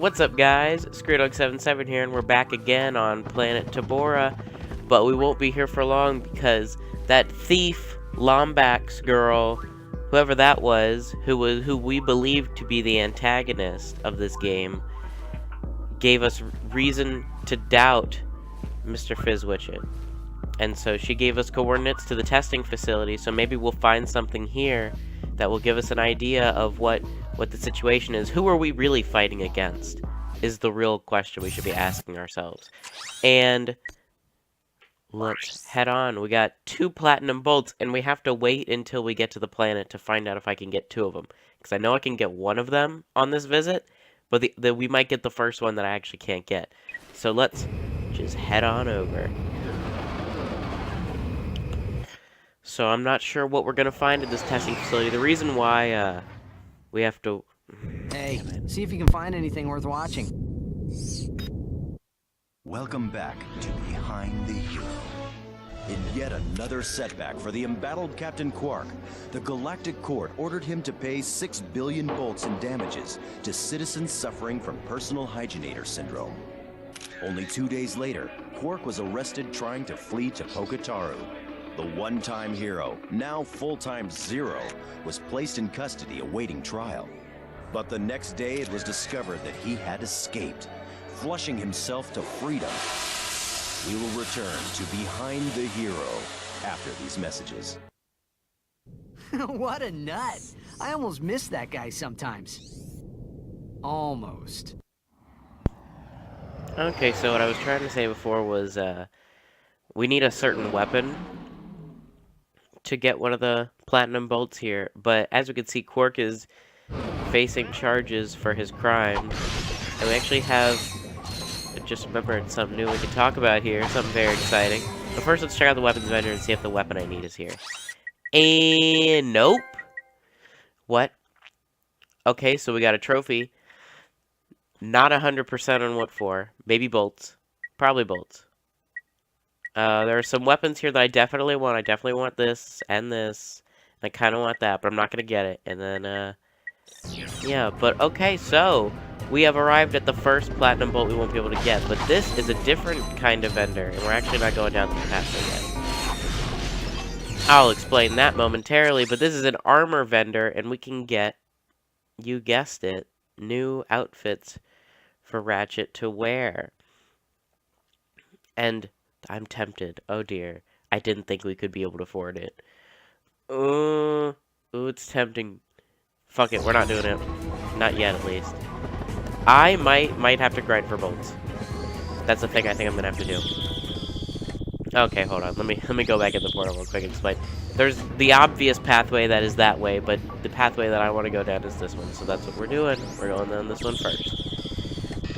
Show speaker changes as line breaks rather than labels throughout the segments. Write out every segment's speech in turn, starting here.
What's up, guys? ScrewDog77 here, and we're back again on planet Tabora, but we won't be here for long because that thief Lombax girl, whoever that was, who we believed to be the antagonist of this game, gave us reason to doubt Mr. Fizzwitchet. And so she gave us coordinates to the testing facility, so maybe we'll find something here that will give us an idea of what the situation is. Who are we really fighting against is the real question we should be asking ourselves. And let's head on. We got 2 platinum bolts, and we have to wait until we get to the planet to find out if I can get 2 of them. Because I know I can get 1 of them on this visit, but we might get the first one that I actually can't get. So let's just head on over. So I'm not sure what we're going to find at this testing facility. The reason why we have to...
Hey, see if you can find anything worth watching.
Welcome back to Behind the Hero. In yet another setback for the embattled Captain Quark, the Galactic Court ordered him to pay 6 billion bolts in damages to citizens suffering from personal hygienator syndrome. Only 2 days later, Quark was arrested trying to flee to Pokataru. The one-time hero, now full-time Zero, was placed in custody awaiting trial. But the next day it was discovered that he had escaped, flushing himself to freedom. We will return to Behind the Hero after these messages.
What a nut! I almost miss that guy sometimes. Almost.
Okay, so what I was trying to say before was, we need a certain weapon to get one of the platinum bolts here, but as we can see, Quark is facing charges for his crimes, and we actually have, I just remembered something new we can talk about here, something very exciting. But first, let's check out the weapons vendor and see if the weapon I need is here. And nope. What? Okay, so we got a trophy. Not 100% on what for. Maybe bolts. Probably bolts. There are some weapons here that I definitely want. I definitely want this and this. I kind of want that, but I'm not going to get it. And then, yeah, but okay, so we have arrived at the first platinum bolt we won't be able to get. But this is a different kind of vendor, and we're actually not going down this pathway yet. I'll explain that momentarily, but this is an armor vendor, and we can get, you guessed it, new outfits for Ratchet to wear. And I'm tempted. Oh dear. I didn't think we could be able to afford it. Ooh, it's tempting. Fuck it, we're not doing it. Not yet, at least. I might have to grind for bolts. That's the thing I think I'm gonna have to do. Okay, hold on. Let me go back in the portal real quick and explain. There's the obvious pathway that is that way, but the pathway that I want to go down is this one. So that's what we're doing. We're going down this one first.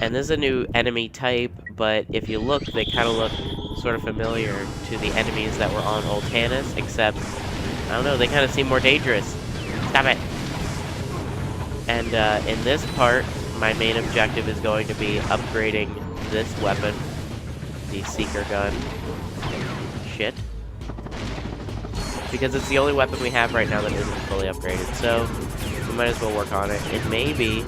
And this is a new enemy type, but if you look, they kind of look sort of familiar to the enemies that were on Old Tanis, except, I don't know, they kind of seem more dangerous. Stop it! And in this part, my main objective is going to be upgrading this weapon, the Seeker Gun. Shit. Because it's the only weapon we have right now that isn't fully upgraded, so we might as well work on it. And maybe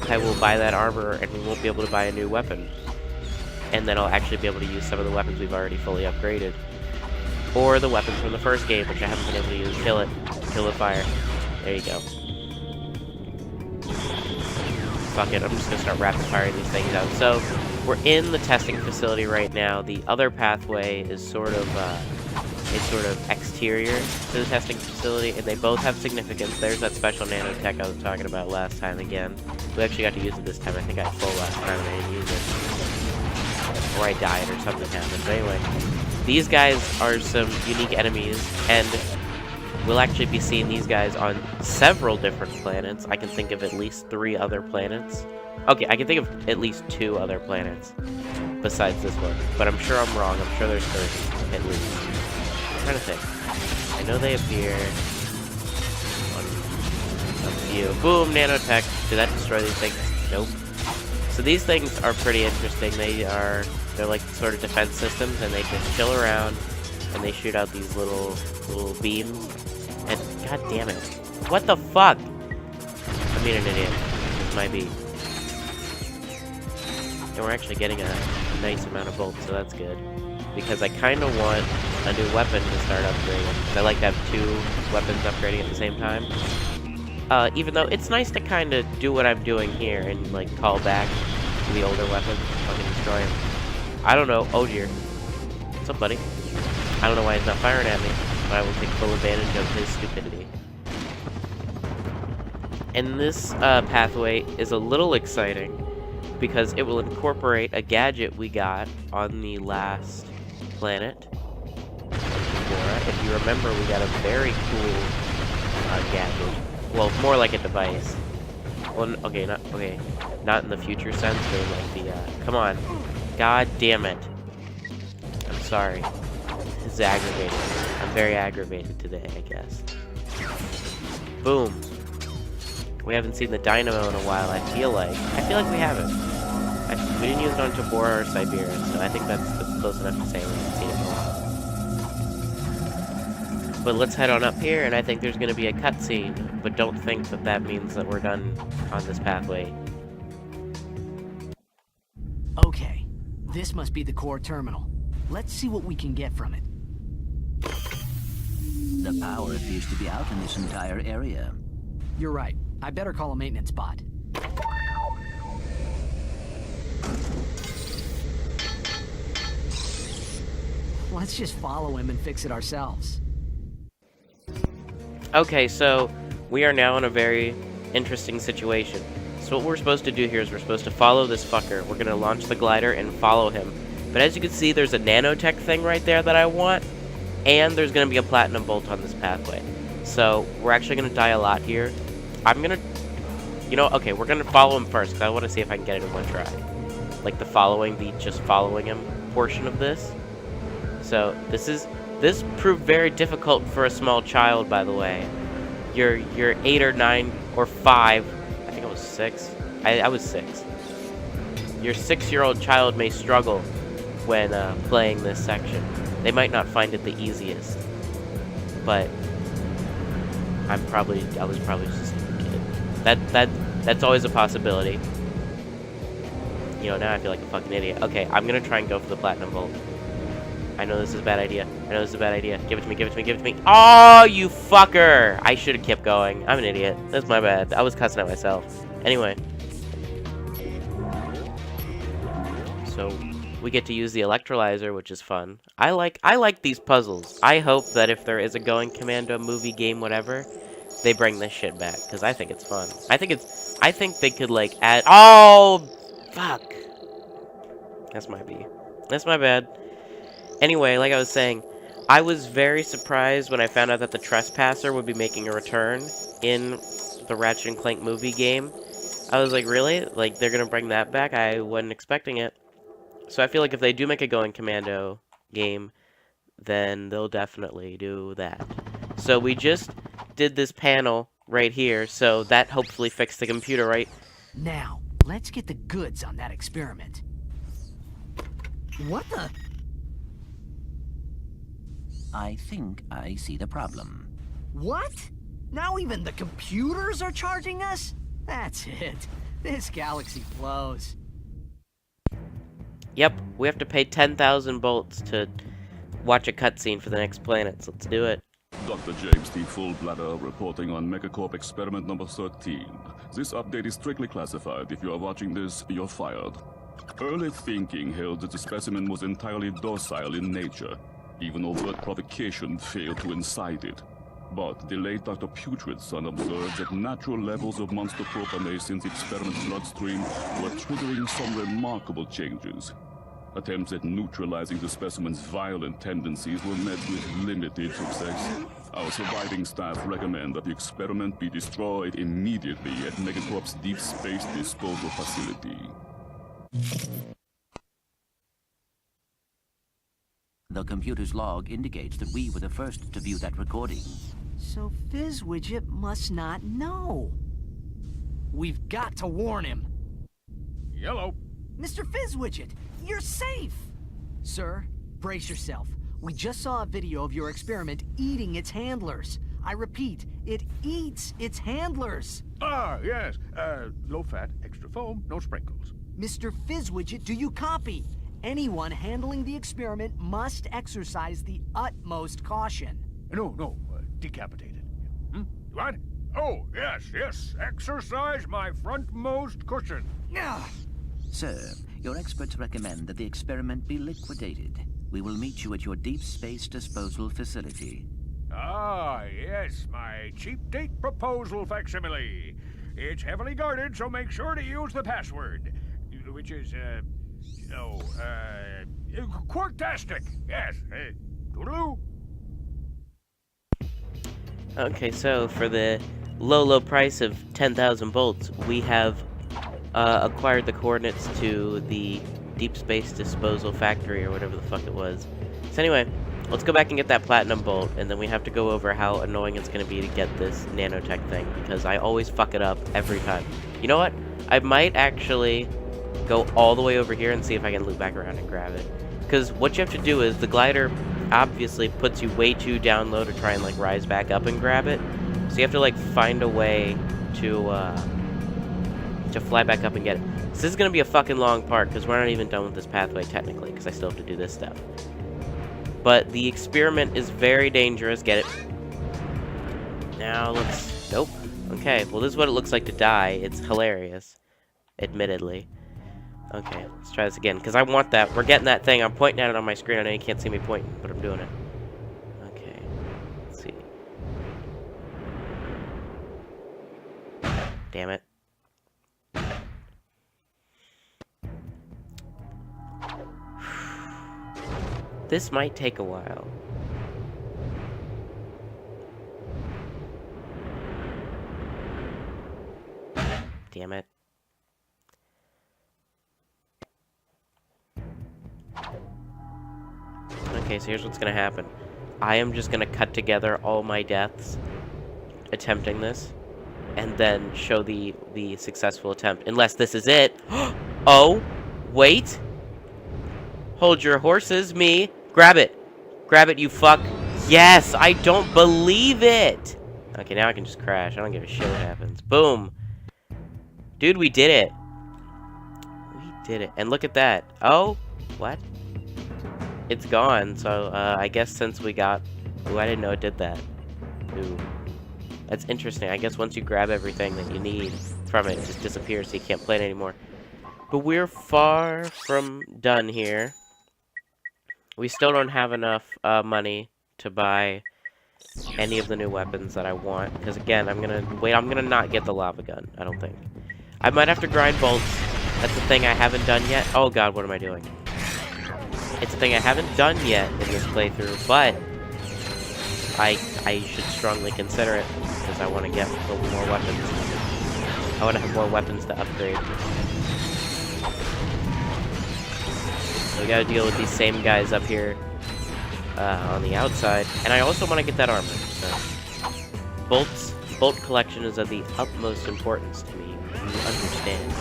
I will buy that armor and we won't be able to buy a new weapon. And then I'll actually be able to use some of the weapons we've already fully upgraded. Or the weapons from the first game, which I haven't been able to use. Kill it. Kill the fire. There you go. Fuck it, I'm just gonna start rapid firing these things out. So, we're in the testing facility right now. The other pathway is sort of exterior to the testing facility, and they both have significance. There's that special nanotech I was talking about last time again. We actually got to use it this time. I think I had full last time and I didn't use it. Or I died or something happened. But anyway, these guys are some unique enemies, and we'll actually be seeing these guys on several different planets. I can think of at least 3 other planets. Okay, I can think of at least 2 other planets besides this one. But I'm sure I'm wrong. I'm sure there's 30 at least. I'm trying to think. I know they appear on a few. Boom, nanotech. Did that destroy these things? Nope. So these things are pretty interesting. They're like sort of defense systems, and they just chill around, and they shoot out these little beams. And god damn it, what the fuck? I'm being an idiot. This might be And we're actually getting a nice amount of bolts, so that's good. Because I kind of want a new weapon to start upgrading. I like to have 2 weapons upgrading at the same time. Even though it's nice to kind of do what I'm doing here and, like, call back to the older weapons and fucking destroy him. I don't know. Oh, dear. What's up, buddy? I don't know why he's not firing at me, but I will take full advantage of his stupidity. And this pathway is a little exciting because it will incorporate a gadget we got on the last planet. If you remember, we got a very cool gadget. Well, more like a device. Well, okay, not in the future sense, but in like the, come on. God damn it. I'm sorry. This is aggravating. I'm very aggravated today, I guess. Boom. We haven't seen the dynamo in a while, I feel like. We haven't. We didn't use it on Tabora or Siberia, so I think that's close enough to say we haven't seen it in a while. But let's head on up here, and I think there's going to be a cutscene, but don't think that that means that we're done on this pathway.
Okay, this must be the core terminal. Let's see what we can get from it.
The power appears to be out in this entire area.
You're right. I better call a maintenance bot. Let's just follow him and fix it ourselves.
Okay, so we are now in a very interesting situation. So what we're supposed to do here is we're supposed to follow this fucker. We're going to launch the glider and follow him. But as you can see, there's a nanotech thing right there that I want. And there's going to be a platinum bolt on this pathway. So we're actually going to die a lot here. I'm going to... You know, okay, we're going to follow him first, because I want to see if I can get it in one try. Like the just following him portion of this. So this proved very difficult for a small child, by the way. You're 8 or 9 or 5. I think I was 6. I was 6. Your 6-year-old child may struggle when playing this section. They might not find it the easiest. But I was probably just a kid. That's always a possibility. You know, now I feel like a fucking idiot. Okay, I'm gonna try and go for the platinum bolt. I know this is a bad idea. Give it to me, give it to me, give it to me. Oh, you fucker! I should have kept going. I'm an idiot. That's my bad. I was cussing at myself. Anyway. So, we get to use the electrolyzer, which is fun. I like these puzzles. I hope that if there is a Going Commando movie, game, whatever, they bring this shit back, because I think it's fun. I think they could, like, add... Oh! Fuck. That's my bad. Anyway, like I was saying, I was very surprised when I found out that the Trespasser would be making a return in the Ratchet and Clank movie game. I was like, really? Like, they're gonna bring that back? I wasn't expecting it. So I feel like if they do make a Going Commando game, then they'll definitely do that. So we just did this panel right here, so that hopefully fixed the computer, right?
Now, let's get the goods on that experiment. What the...
I think I see the problem.
What? Now even the computers are charging us? That's it. This galaxy blows.
Yep, we have to pay 10,000 bolts to watch a cutscene for the next planets. Let's do it.
Dr. James T. Fullbladder reporting on Megacorp experiment number 13. This update is strictly classified. If you are watching this, you're fired. Early thinking held that the specimen was entirely docile in nature. Even overt provocation failed to incite it. But the late Dr. Putrid's son observed that natural levels of monster propanase in the experiment's bloodstream were triggering some remarkable changes. Attempts at neutralizing the specimen's violent tendencies were met with limited success. Our surviving staff recommend that the experiment be destroyed immediately at Megacorp's deep space disposal facility.
The computer's log indicates that we were the first to view that recording.
So Fizzwidget must not know. We've got to warn him.
Yellow.
Mr. Fizzwidget, you're safe! Sir, brace yourself. We just saw a video of your experiment eating its handlers. I repeat, it eats its handlers.
Ah, yes. Low fat, extra foam, no sprinkles.
Mr. Fizzwidget, do you copy? Anyone handling the experiment must exercise the utmost caution.
No, decapitated. What? Oh, yes, exercise my frontmost cushion.
Ugh.
Sir, your experts recommend that the experiment be liquidated. We will meet you at your deep space disposal facility.
Ah, yes, my cheap date proposal facsimile. It's heavily guarded, so make sure to use the password, which is, Quarktastic. Yes, toodaloo.
Okay, so for the low price of 10,000 bolts, we have acquired the coordinates to the deep space disposal factory, or whatever the fuck it was. So anyway, let's go back and get that platinum bolt, and then we have to go over how annoying it's going to be to get this nanotech thing, because I always fuck it up every time. You know what? I might actually go all the way over here and see if I can loop back around and grab it. Because what you have to do is, the glider obviously puts you way too down low to try and, like, rise back up and grab it. So you have to, like, find a way to fly back up and get it. So this is going to be a fucking long part, because we're not even done with this pathway, technically, because I still have to do this stuff. But the experiment is very dangerous. Get it? Now, let's... Nope. Okay, well, this is what it looks like to die. It's hilarious. Admittedly. Okay, let's try this again, because I want that. We're getting that thing. I'm pointing at it on my screen. I know you can't see me pointing, but I'm doing it. Okay. Let's see. Damn it. This might take a while. Damn it. Okay, so here's what's gonna happen. I am just gonna cut together all my deaths attempting this, and then show the successful attempt. Unless this is it. Oh, wait. Hold your horses, me. Grab it. Grab it, you fuck. Yes, I don't believe it. Okay, now I can just crash. I don't give a shit what happens. Boom. Dude, we did it. We did it. And look at that. Oh, what? It's gone. So, I guess since we got... Ooh, I didn't know it did that. Ooh. That's interesting. I guess once you grab everything that you need from it, it just disappears so you can't play it anymore. But we're far from done here. We still don't have enough money to buy any of the new weapons that I want. Because again, I'm gonna not get the lava gun, I don't think. I might have to grind bolts. That's the thing I haven't done yet. Oh god, what am I doing? It's a thing I haven't done yet in this playthrough, but I should strongly consider it because I want to get a little more weapons. I want to have more weapons to upgrade. So we gotta deal with these same guys up here on the outside. And I also want to get that armor. So bolt collection is of the utmost importance to me. You understand.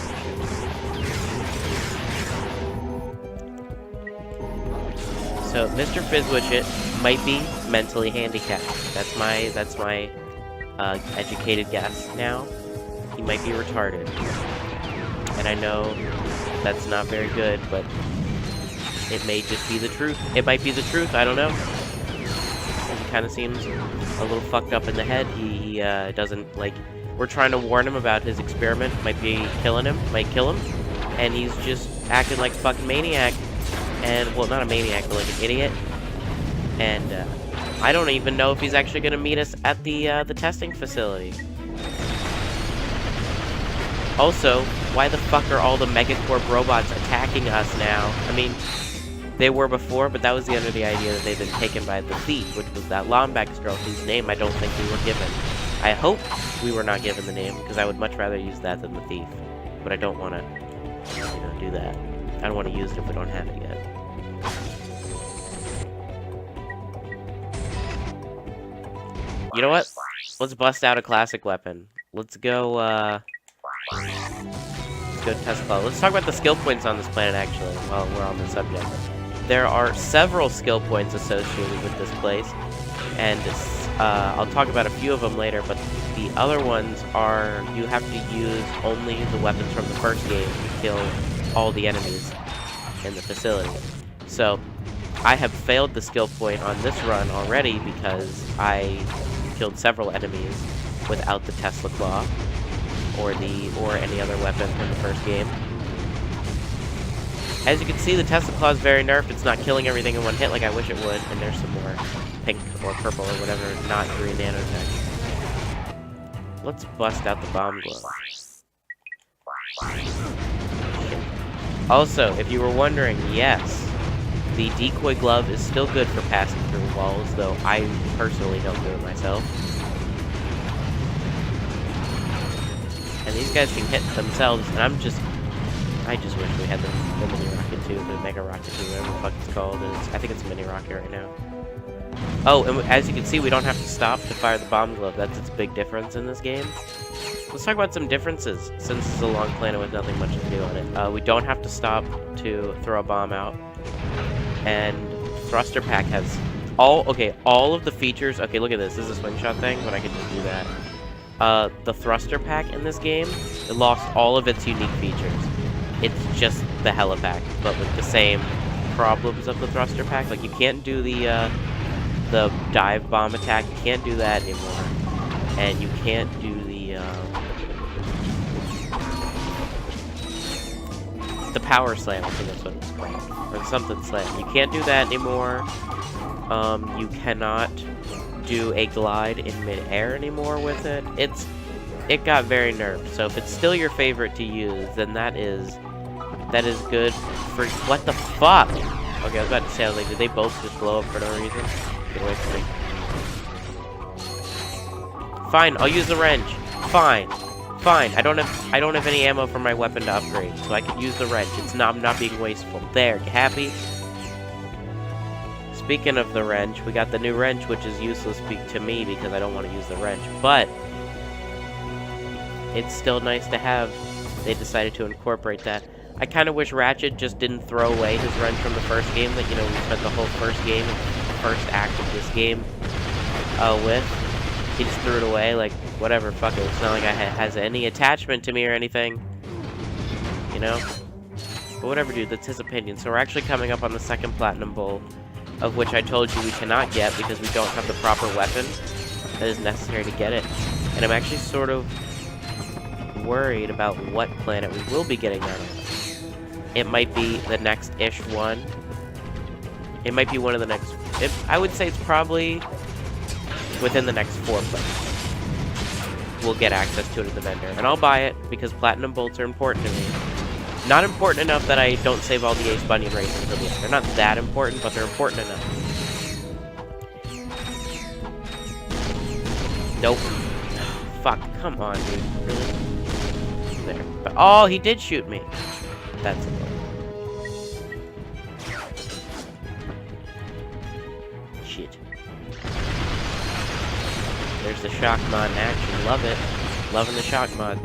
So Mr. Fizzwidget might be mentally handicapped. That's my educated guess now. He might be retarded. And I know that's not very good, but it may just be the truth. It might be the truth, I don't know. He kind of seems a little fucked up in the head. He doesn't, like... We're trying to warn him about his experiment. Might be killing him. Might kill him. And he's just acting like a fucking maniac. And, well, not a maniac, but like an idiot. And, I don't even know if he's actually going to meet us at the testing facility. Also, why the fuck are all the Megacorp robots attacking us now? I mean... They were before, but that was under the idea that they'd been taken by the thief, which was that Lombax girl whose name I don't think we were given. I hope we were not given the name, because I would much rather use that than the thief. But I don't want to, do that. I don't want to use it if we don't have it yet. You know what? Let's bust out a classic weapon. Let's go, test call. Let's talk about the skill points on this planet, actually, while we're on the subject. There are several skill points associated with this place, and I'll talk about a few of them later, but the other ones are you have to use only the weapons from the first game to kill all the enemies in the facility. So I have failed the skill point on this run already because I killed several enemies without the Tesla Claw or any other weapon from the first game. As you can see, the Tesla Claw is very nerfed. It's not killing everything in one hit like I wish it would, and there's some more pink or purple or whatever, not green nanotech. Let's bust out the bomb glove. Also, if you were wondering, yes, the decoy glove is still good for passing through walls, though I personally don't do it myself. And these guys can hit themselves, and I just wish we had the mini rocket too, the mega rocket too, whatever the fuck it's called. I think it's a mini rocket right now. Oh, and as you can see, we don't have to stop to fire the bomb glove. That's its big difference in this game. Let's talk about some differences, since it's a long planet with nothing much to do on it. We don't have to stop to throw a bomb out. And thruster pack has all of the features. Okay, look at this. This is a swing shot thing, but I can just do that. The thruster pack in this game, it lost all of its unique features. It's just the helipack, but with the same problems of the thruster pack. Like, you can't do the dive bomb attack. You can't do that anymore. And you can't do the power slam, I think that's what it's called. Or something slam. You can't do that anymore. You cannot do a glide in mid-air anymore with it. It got very nerfed. So if it's still your favorite to use, then that is good for... What the fuck? Okay, I was about to say, I was like, did they both just blow up for no reason? Get away from me. Fine, I'll use the wrench. Fine. Fine. I don't have any ammo for my weapon to upgrade, so I could use the wrench. I'm not being wasteful. There, you happy? Speaking of the wrench, we got the new wrench, which is useless to me because I don't want to use the wrench, but it's still nice to have. They decided to incorporate that. I kind of wish Ratchet just didn't throw away his wrench from the first game that, you know, we spent the whole first game, first act of this game with. He just threw it away, like, whatever, fuck it. It's not like it has any attachment to me or anything, you know? But whatever, dude, that's his opinion. So we're actually coming up on the second Platinum Bowl, of which I told you we cannot get because we don't have the proper weapon that is necessary to get it. And I'm actually sort of worried about what planet we will be getting that on. It might be the next-ish one. It might be one of the next... I would say it's probably within the next 4 planets. We'll get access to it at the vendor. And I'll buy it because platinum bolts are important to me. Not important enough that I don't save all the Ace Bunny races for the end. They're not that important, but they're important enough. Nope. Fuck, come on, dude. Really? There. But, oh, he did shoot me. That's it. Shit. There's the shock mod in action. Love it. Loving the shock mod.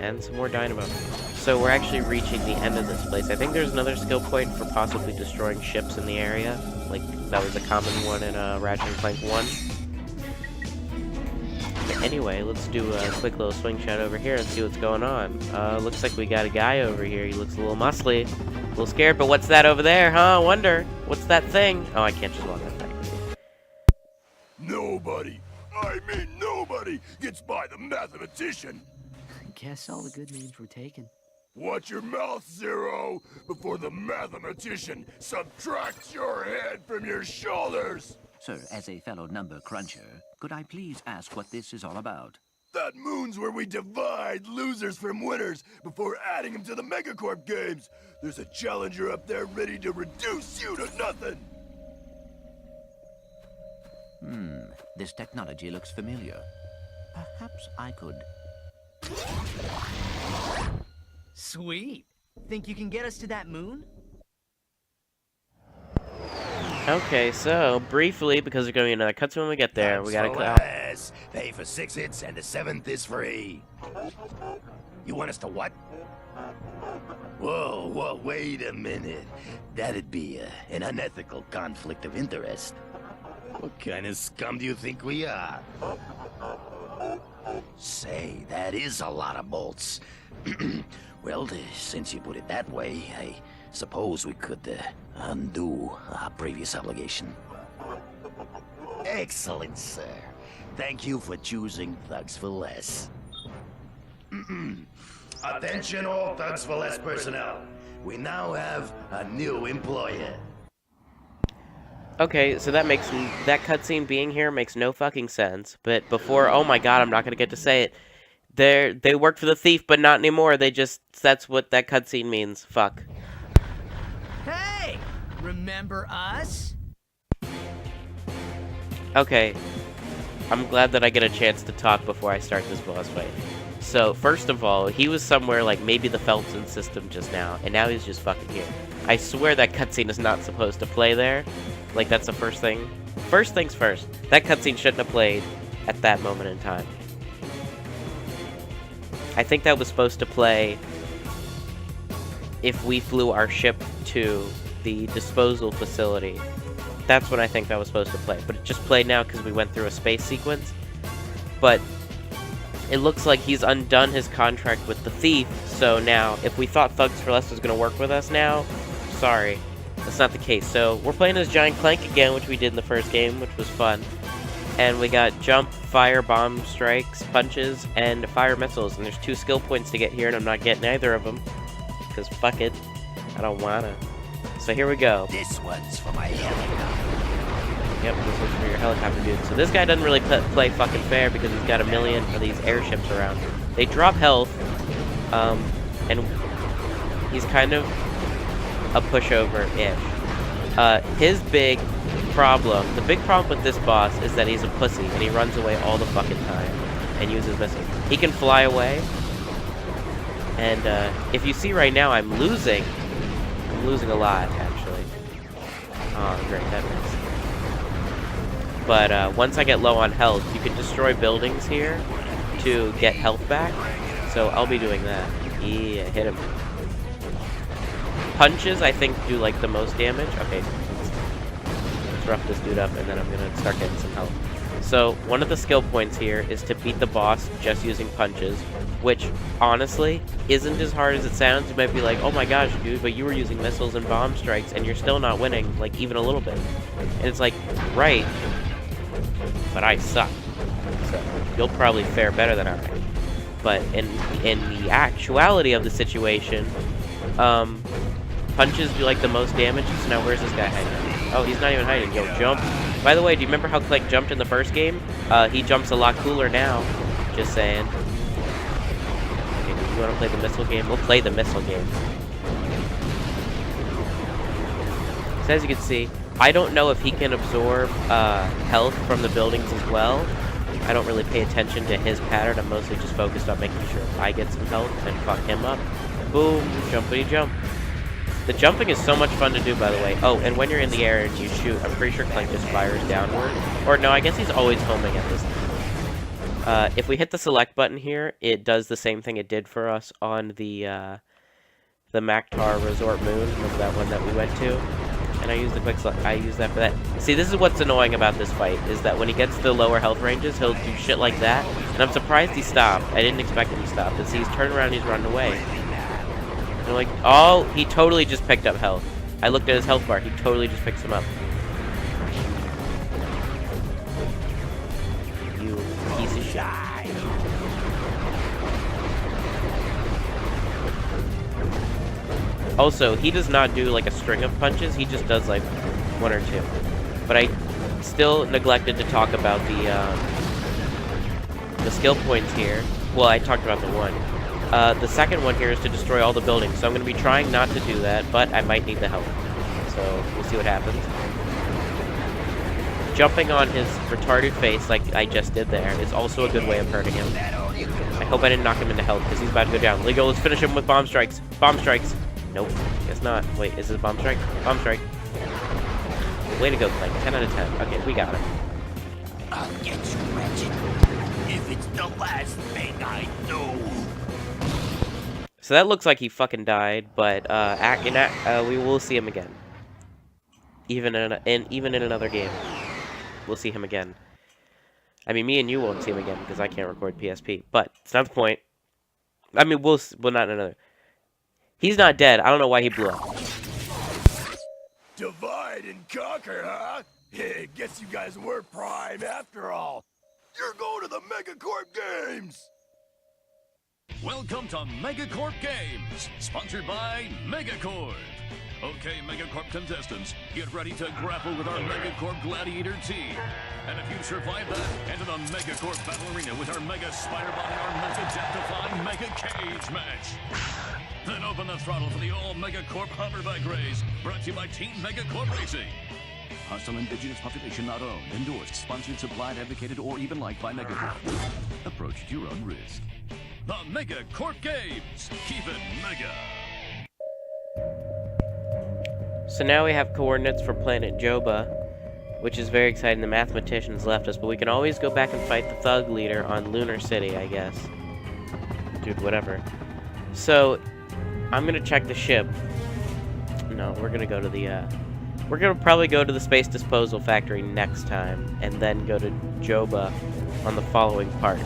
And some more dynamo. So we're actually reaching the end of this place. I think there's another skill point for possibly destroying ships in the area. Like, that was a common one in Ratchet and Clank 1. But anyway, let's do a quick little swing shot over here and see what's going on. Looks like we got a guy over here. He looks a little muscly. A little scared, but what's that over there, huh? I wonder. What's that thing? Oh, I can't just walk that thing.
Nobody, I mean nobody, gets by the mathematician.
Guess all the good names were taken.
Watch your mouth, Zero, before the mathematician subtracts your head from your shoulders.
Sir, as a fellow number cruncher, could I please ask what this is all about?
That moon's where we divide losers from winners before adding them to the Megacorp games. There's a challenger up there ready to reduce you to nothing.
This technology looks familiar. Perhaps I could...
Sweet. Think you can get us to that moon?
Okay, so, briefly, because there's going to be another cutscene when we get there, we gotta...
Yes, pay for 6 hits and the 7th is free. You want us to what? Whoa, wait a minute. That'd be an unethical conflict of interest. What kind of scum do you think we are?
Say, that is a lot of bolts. Well, since you put it that way, I suppose we could undo our previous obligation. Excellent, sir. Thank you for choosing Thugs for Less. Attention all Thugs for Less personnel. We now have a new employer.
Okay, so that cutscene being here makes no fucking sense. But before, oh my god, I'm not gonna get to say it. They worked for the thief, but not anymore. That's what that cutscene means. Fuck.
Hey! Remember us?
Okay. I'm glad that I get a chance to talk before I start this boss fight. So, first of all, he was somewhere like maybe the Felton system just now, and now he's just fucking here. I swear that cutscene is not supposed to play there. Like, that's the first thing. First things first. That cutscene shouldn't have played at that moment in time. I think that was supposed to play if we flew our ship to the disposal facility. That's when I think that was supposed to play. But it just played now because we went through a space sequence. But it looks like he's undone his contract with the thief. So now, if we thought Thugs for Less was going to work with us now, sorry. That's not the case. So we're playing as Giant Clank again, which we did in the first game, which was fun. And we got jump, fire, bomb strikes, punches, and fire missiles. And there's 2 skill points to get here, and I'm not getting either of them. Because fuck it. I don't wanna. So here we go.
This one's for my helicopter.
Yep, this one's for your helicopter dude. So this guy doesn't really play fucking fair because he's got a million of these airships around. They drop health, and he's kind of a pushover-ish. His big problem, the big problem with this boss is that he's a pussy and he runs away all the fucking time and uses missiles. He can fly away, and if you see right now, I'm losing a lot actually. Oh great, that missed. But once I get low on health, you can destroy buildings here to get health back, so I'll be doing that. Yeah, hit him. Punches, I think, do like the most damage. Okay, let's rough this dude up, and then I'm gonna start getting some health. So one of the skill points here is to beat the boss just using punches, which honestly isn't as hard as it sounds. You might be like, oh my gosh, dude, but you were using missiles and bomb strikes, and you're still not winning, like even a little bit. And it's like, right, but I suck. So you'll probably fare better than I. But in the actuality of the situation, punches do like the most damage. So now where's this guy hiding? Oh, he's not even hiding. Yo, jump. By the way, do you remember how Clank jumped in the first game? He jumps a lot cooler now. Just saying. Okay, do you want to play the missile game? We'll play the missile game. So as you can see, I don't know if he can absorb health from the buildings as well. I don't really pay attention to his pattern. I'm mostly just focused on making sure I get some health and fuck him up. Boom, jumpity jump. The jumping is so much fun to do, by the way. Oh, and when you're in the air and you shoot, I'm pretty sure Clank just fires downward. Or no, I guess he's always homing at this time. If we hit the select button here, it does the same thing it did for us on the Maktar Resort Moon. Remember that one that we went to? And I used the quick select. I use that for that. See, this is what's annoying about this fight, is that when he gets to the lower health ranges, he'll do shit like that. And I'm surprised he stopped. I didn't expect him to stop. But see, he's turned around and he's running away. And I'm like, oh, he totally just picked up health. I looked at his health bar. He totally just picks him up. You piece of shit. Also, he does not do like a string of punches, he just does like 1 or 2. But I still neglected to talk about the skill points here. Well, I talked about the one. The second one here is to destroy all the buildings, so I'm going to be trying not to do that, but I might need the help. So, we'll see what happens. Jumping on his retarded face like I just did there is also a good way of hurting him. I hope I didn't knock him into health, because he's about to go down. Lego, let's finish him with bomb strikes. Bomb strikes. Nope, guess not. Wait, is this a bomb strike? Bomb strike. Way to go, Clank. 10 out of 10. Okay, we got him.
I'll get you, Ratchet. If it's the last thing I do.
So that looks like he fucking died, but we will see him again. Even in another game, we'll see him again. I mean, me and you won't see him again because I can't record PSP. But it's not the point. I mean, we'll not another. He's not dead. I don't know why he blew up.
Divide and conquer, huh? Hey, guess you guys were prime after all. You're going to the Megacorp Games!
Welcome to Megacorp Games, sponsored by Megacorp. Okay, Megacorp contestants, get ready to grapple with our Megacorp Gladiator team. And if you survive that, enter the Megacorp Battle Arena with our Mega Spider Body, our Mega Death-defying Mega Cage match. Then open the throttle for the all Megacorp Hoverbike Race, brought to you by Team Megacorp Racing. Hostile indigenous population not owned, endorsed, sponsored, supplied, advocated, or even liked by Megacorp. Approach at your own risk. The Megacorp Games. Keep it mega.
So now we have coordinates for planet Joba, which is very exciting. The mathematicians left us, but we can always go back and fight the thug leader on Lunar City, I guess. Dude, whatever. So, I'm gonna check the ship. No, we're gonna go to the, we're gonna probably go to the Space Disposal Factory next time, and then go to Joba on the following part.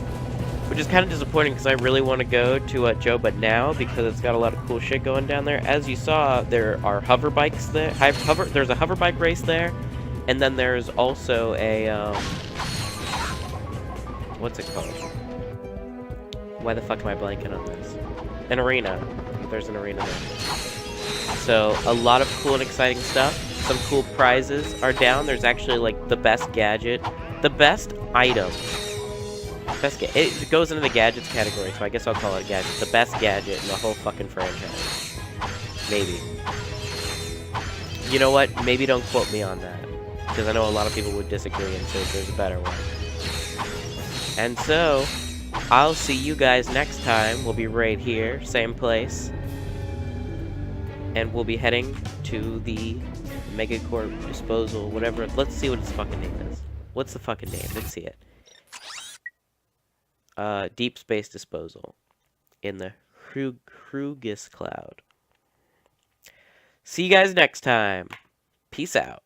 Which is kind of disappointing, because I really want to go to Joba now, because it's got a lot of cool shit going down there. As you saw, there are hover bikes there. There's a hoverbike race there, and then there's also a, what's it called? Why the fuck am I blanking on this? An arena. There's an arena there. So, a lot of cool and exciting stuff. Some cool prizes are down. There's actually, like, the best gadget. The best item. It goes into the gadgets category, so I guess I'll call it a gadget. The best gadget in the whole fucking franchise. Maybe. You know what? Maybe don't quote me on that. Because I know a lot of people would disagree and say there's a better one. And so, I'll see you guys next time. We'll be right here, same place. And we'll be heading to the Megacorp Disposal, whatever. Let's see what its fucking name is. What's the fucking name? Let's see it. Deep Space Disposal in the Hrugis Cloud. See you guys next time. Peace out.